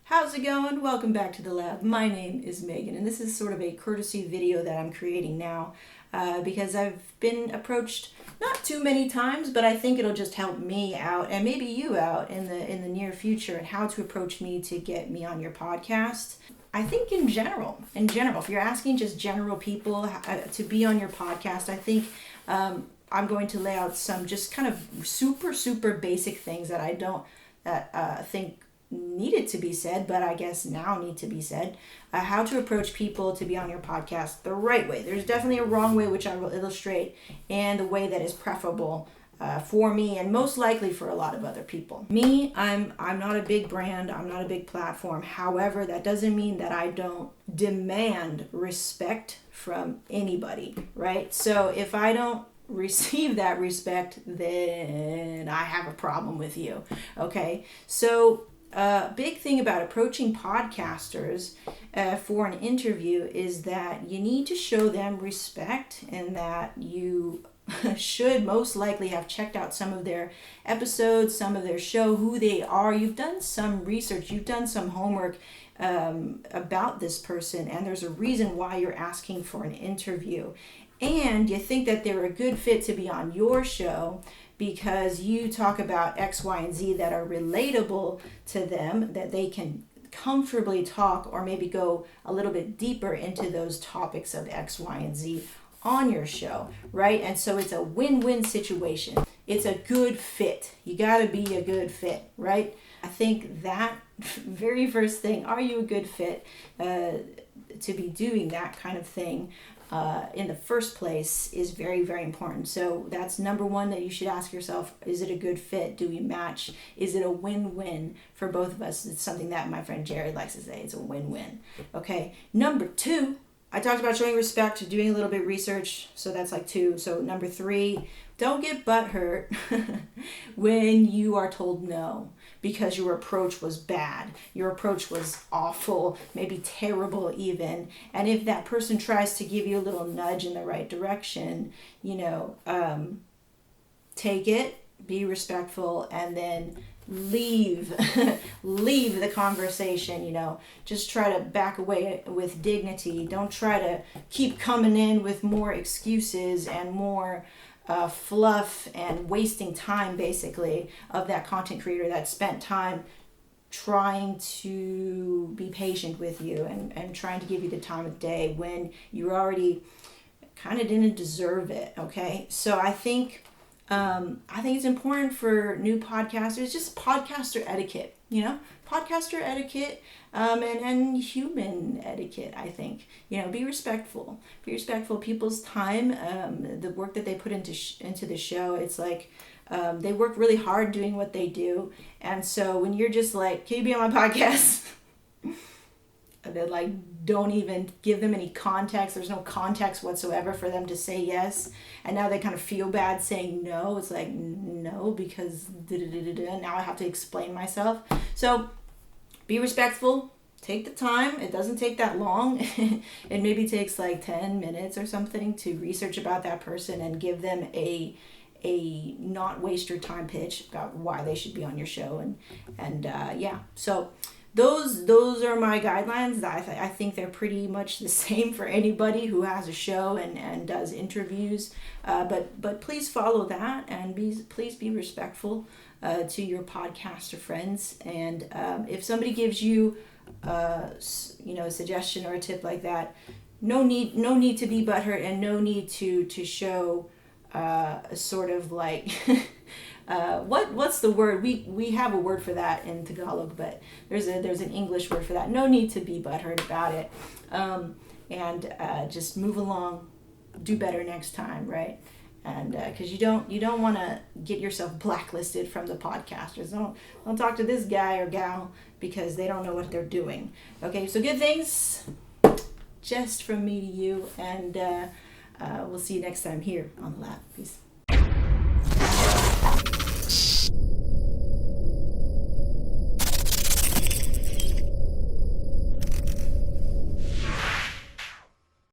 How's it going? Welcome back to the lab. My name is Megan, and this is sort of a courtesy video that I'm creating now because I've been approached not too many times, but I think it'll just help me out and maybe you out in the near future and how to approach me to get me on your podcast. I think in general, if you're asking just general people to be on your podcast, I think I'm going to lay out some just kind of super basic things that I think needed to be said, but I guess now need to be said. How to approach people to be on your podcast the right way. There's definitely a wrong way, which I will illustrate, and the way that is preferable for me and most likely for a lot of other people. Me, I'm not a big brand, I'm not a big platform. However, that doesn't mean that I don't demand respect from anybody, right? So if I don't receive that respect, then I have a problem with you, okay? So big thing about approaching podcasters for an interview is that you need to show them respect, and that you should most likely have checked out some of their episodes, some of their show, who they are. You've done some research, you've done some homework about this person, and there's a reason why you're asking for an interview. And you think that they're a good fit to be on your show because you talk about X, Y, and Z that are relatable to them, that they can comfortably talk or maybe go a little bit deeper into those topics of X, Y, and Z on your show, right? And so it's a win-win situation. It's a good fit. You got to be a good fit, right? I think that very first thing, are you a good fit to be doing that kind of thing in the first place is very important. So that's number one that you should ask yourself. Is it a good fit? Do we match? Is it a win-win for both of us? It's something that my friend Jared likes to say. It's a win-win. Okay. Number two, I talked about showing respect, doing a little bit of research. So that's like two. So number three, don't get butthurt when you are told no because your approach was bad. Your approach was awful, maybe terrible even. And if that person tries to give you a little nudge in the right direction, take it, be respectful, and then leave the conversation. Just try to back away with dignity. Don't try to keep coming in with more excuses and more fluff and wasting time basically of that content creator that spent time trying to be patient with you and trying to give you the time of day when you already kind of didn't deserve it. Okay, so I think it's important for new podcasters, just podcaster etiquette, podcaster etiquette, and human etiquette. I think, be respectful of people's time, the work that they put into the show. It's like, they work really hard doing what they do. And so when you're just like, can you be on my podcast? That like don't even give them any context. There's no context whatsoever for them to say yes, and now they kind of feel bad saying no. It's like, no, because now I have to explain myself. So be respectful, take the time. It doesn't take that long. It maybe takes like 10 minutes or something to research about that person and give them a not waste your time pitch about why they should be on your show. And so those are my guidelines. I think they're pretty much the same for anybody who has a show and does interviews. But please follow that, and please be respectful to your podcaster friends. And if somebody gives you a suggestion or a tip like that, no need to be butthurt, and no need to show sort of like what's the word? We have a word for that in Tagalog, but there's an English word for that. No need to be butthurt about it, and just move along, do better next time, right? And because you don't want to get yourself blacklisted from the podcasters. Don't talk to this guy or gal because they don't know what they're doing. Okay, so good things just from me to you, and we'll see you next time here on the lab. Peace.